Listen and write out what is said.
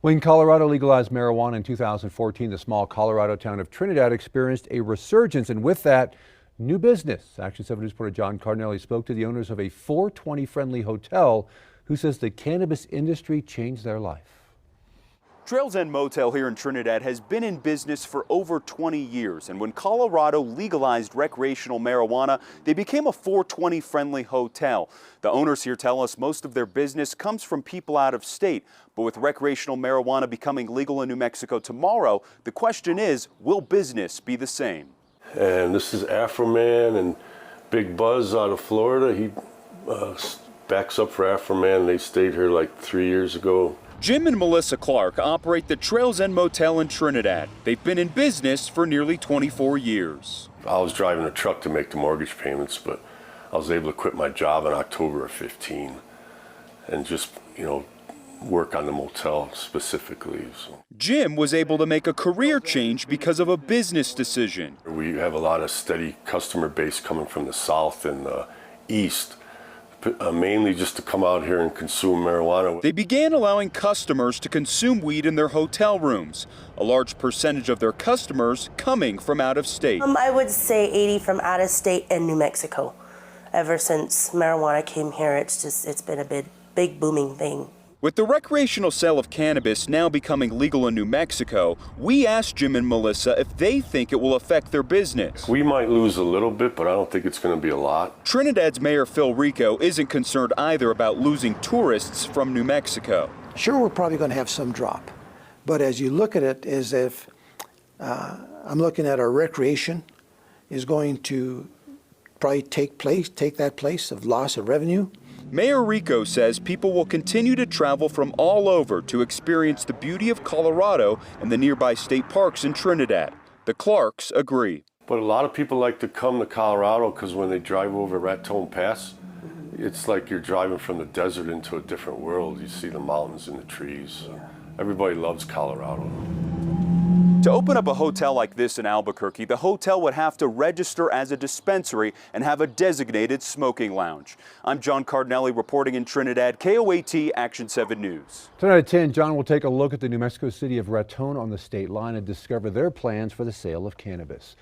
When Colorado legalized marijuana in 2014, the small Colorado town of Trinidad experienced a resurgence, and with that, new business. Action 7 News reporter John Cardinelli spoke to the owners of a 420-friendly hotel who says the cannabis industry changed their life. Trails End Motel here in Trinidad has been in business for over 20 years, and when Colorado legalized recreational marijuana, they became a 420-friendly hotel. The owners here tell us most of their business comes from people out of state, but with recreational marijuana becoming legal in New Mexico tomorrow, the question is, will business be the same? And this is Afroman and Big Buzz out of Florida. He backs up for Afroman. They stayed here like 3 years ago. Jim and Melissa Clark operate the Trails End Motel in Trinidad. They've been in business for nearly 24 years. I was driving a truck to make the mortgage payments, but I was able to quit my job in October of 15 and just, work on the motel specifically. So. Jim was able to make a career change because of a business decision. We have a lot of steady customer base coming from the south and the east. Mainly just to come out here and consume marijuana. They began allowing customers to consume weed in their hotel rooms, a large percentage of their customers coming from out of state. I would say 80 from out of state and New Mexico. Ever since marijuana came here, it's been a big booming thing. With the recreational sale of cannabis now becoming legal in New Mexico, we asked Jim and Melissa if they think it will affect their business. We might lose a little bit, but I don't think it's going to be a lot. Trinidad's Mayor Phil Rico isn't concerned either about losing tourists from New Mexico. Sure, we're probably going to have some drop, but as you look at it, as if I'm looking at our recreation is going to probably take that place of loss of revenue. Mayor Rico says people will continue to travel from all over to experience the beauty of Colorado and the nearby state parks in Trinidad. The Clarks agree. But a lot of people like to come to Colorado because when they drive over Raton Pass, it's like you're driving from the desert into a different world. You see the mountains and the trees. Everybody loves Colorado. To open up a hotel like this in Albuquerque, the hotel would have to register as a dispensary and have a designated smoking lounge. I'm John Cardinelli reporting in Trinidad, KOAT Action 7 News. Tonight at 10, John will take a look at the New Mexico city of Raton on the state line and discover their plans for the sale of cannabis.